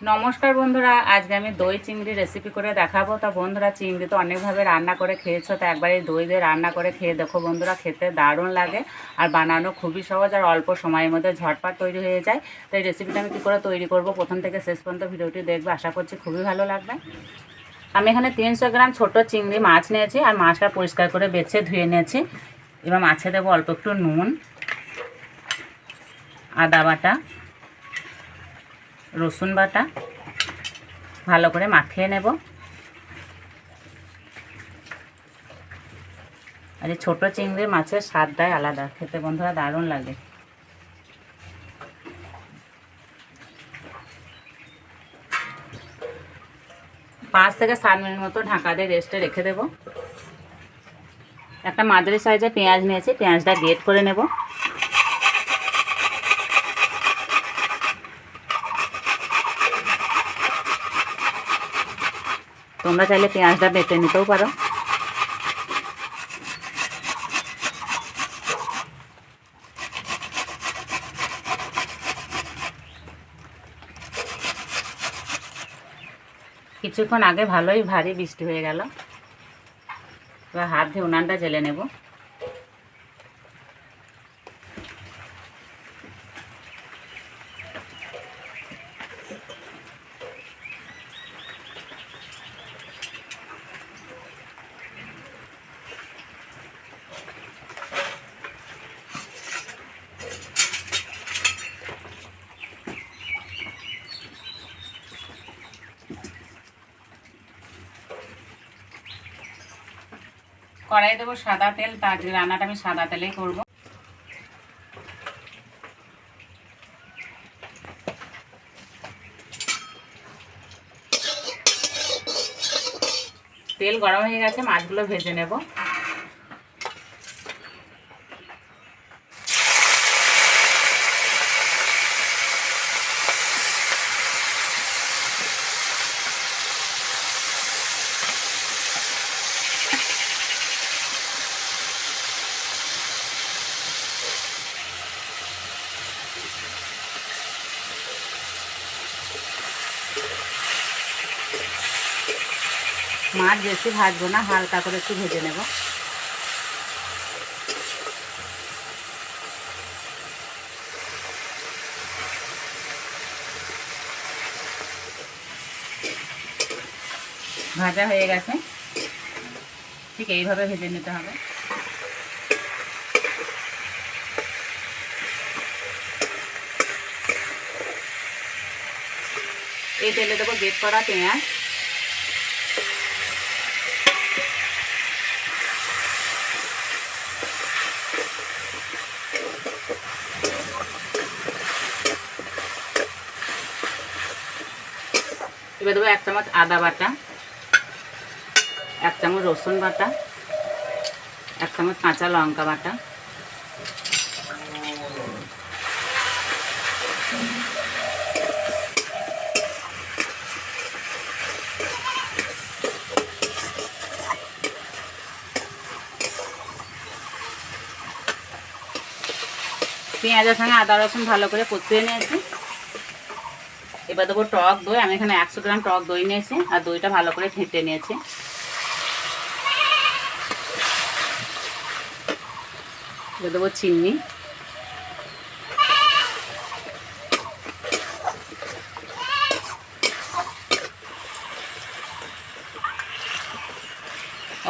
নমস্কার বন্ধুরা, আজকে আমি দই চিংড়ি রেসিপি করে দেখাবো। তা বন্ধুরা, চিংড়ি তো অনেকভাবে রান্না করে খেয়েছো, তো একবার এই দই দিয়ে রান্না করে খেয়ে দেখো বন্ধুরা, খেতে দারুণ লাগে আর বানানো খুবই সহজ আর অল্প সময়ের মধ্যে ঝটপট তৈরি হয়ে যায়। তো এই রেসিপিটা আমি কী করে তৈরি করব, প্রথম থেকে শেষ পর্যন্ত ভিডিওটি দেখবে, আশা করছি খুবই ভালো লাগবে। আমি এখানে 300 গ্রাম ছোট চিংড়ি মাছ নিয়েছি আর মাছটা পরিষ্কার করে বেছে ধুয়ে নিয়েছি। এবার মাছে দেবো অল্প একটু নুন, আদা বাটা, রসুন বাটা, ভালো করে মাখিয়ে নেব। আর এই ছোটো চিংড়ি মাছের স্বাদটাই আলাদা, খেতে বন্ধুরা দারুণ লাগে। পাঁচ থেকে 7 মিনিট মতো ঢাকা দিয়ে রেস্টে রেখে দেব। একটা মাঝারি সাইজে পেঁয়াজ নিয়েছি, পেঁয়াজটা গ্রেট করে নেব। তোমরা চাইলে পেঁয়াজটা বেটে নিতেও পারো। কিছুক্ষণ আগে ভালোই ভারী বৃষ্টি হয়ে গেল। এবার হাত দিয়ে উনানটা জেলে নেব। কড়াই দেবো সাদা তেল, তার রান্নাটা আমি সাদা তেলেই করব। তেল গরম হয়ে গেছে, মাছগুলো ভেজে নেব। মাছ বেশি ভাজবো না, হালকা করে একটু ভেজে নেব। ভাজা হয়ে গেছে, ঠিক এইভাবে ভেজে নিতে হবে। এই তেলে দেবো গ্রেট করা পেঁয়াজ, এবার দেবো 1 চামচ আদা বাটা, 1 চামচ রসুন বাটা, 1 চামচ কাঁচা লঙ্কা বাটা, পেঁয়াজের সঙ্গে আদা রসুন ভালো করে কষিয়ে নিয়েছি। এবার দেবো টক দই, আমি এখানে 100 গ্রাম টক দই নিয়েছি আর দইটা ভালো করে ফেটে নিয়েছি। এবার দেবো চিনি,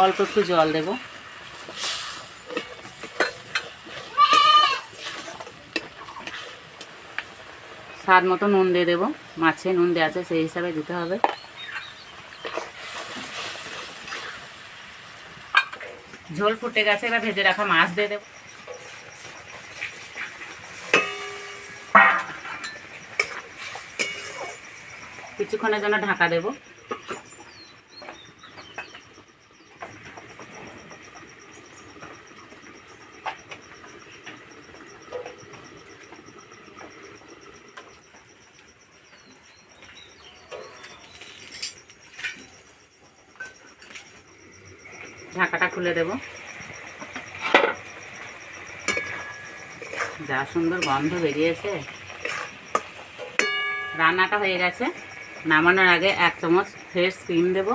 অল্প একটু জল দেবো। স্বাদ মতো নুন দিয়ে দেবো, মাছে নুন দেওয়া আছে সেই হিসাবে দিতে হবে। ঝোল ফুটে গেছে, এবার ভেজে রাখা মাছ দিয়ে দেবো। কিছুক্ষণের জন্য ঢাকা দেবো। ঢাকাটা খুলে দেব। যা সুন্দর গন্ধ বেরিয়েছে। রান্নাটা হয়ে গেছে, নামানোর আগে 1 চামচ ফ্রেশ ক্রিম দেব।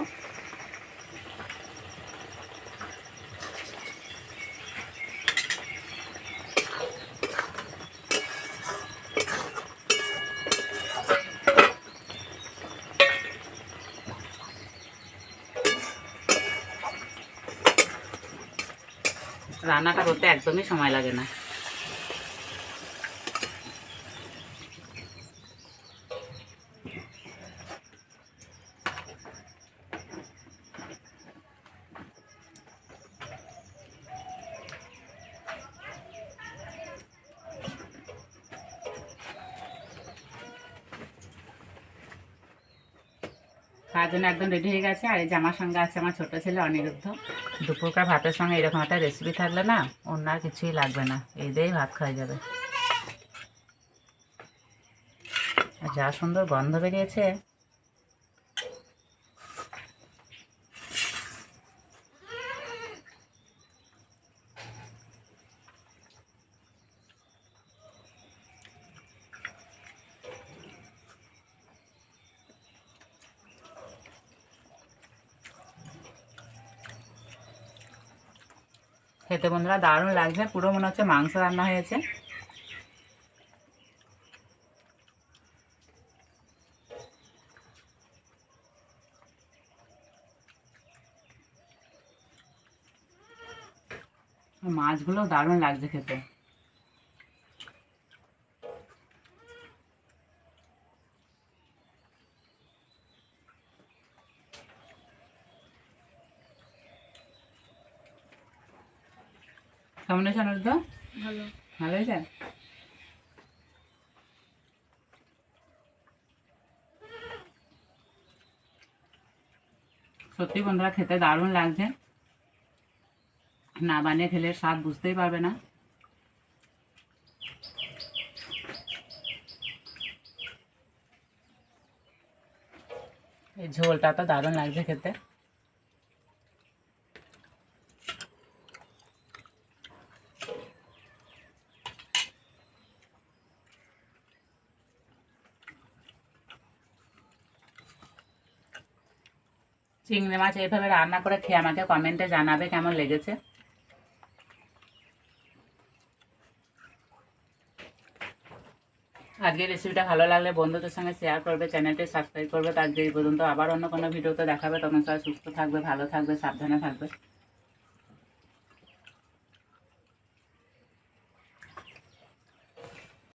রান্নাটা করতে একদমই সময় লাগে না। তার জন্য একদম রেডি হয়ে গেছে। আর এই যে আমার সঙ্গে আছে আমার ছোট ছেলে অনিরুদ্ধ। দুপুরকার ভাতের সঙ্গে এরকম একটা রেসিপি থাকলে না অন্য আর কিছুই লাগবে না, এই দিয়েই ভাত খাওয়া যাবে। আর যা সুন্দর গন্ধ বেরিয়েছে। খেতে বন্ধুরা দারুণ লাগছে, পুরো মনে হচ্ছে মাংস রান্না হয়েছে। মাছগুলো দারুণ লাগছে খেতে। কেমন হয়েছে অনিরুদ্ধ? ভালো। ভালো হয়েছে। সত্যি বন্ধুরা খেতে দারুণ লাগছে, না বানিয়ে খেলে স্বাদ বুঝতেই পারবে না। এই ঝোলটা তো দারুণ লাগছে খেতে। চিংড়ি মাছ এইভাবে রান্না করে খেয়ে আমাকে কমেন্টে জানাবে কেমন লেগেছে। আজকের রেসিপিটা ভালো লাগলে বন্ধুদের সঙ্গে শেয়ার করবে, চ্যানেলটি সাবস্ক্রাইব করবে। আজকে এই পর্যন্ত, আবার অন্য কোনো ভিডিওতে দেখাবে। তখন সবাই সুস্থ থাকবে, ভালো থাকবে, সাবধানে থাকবে।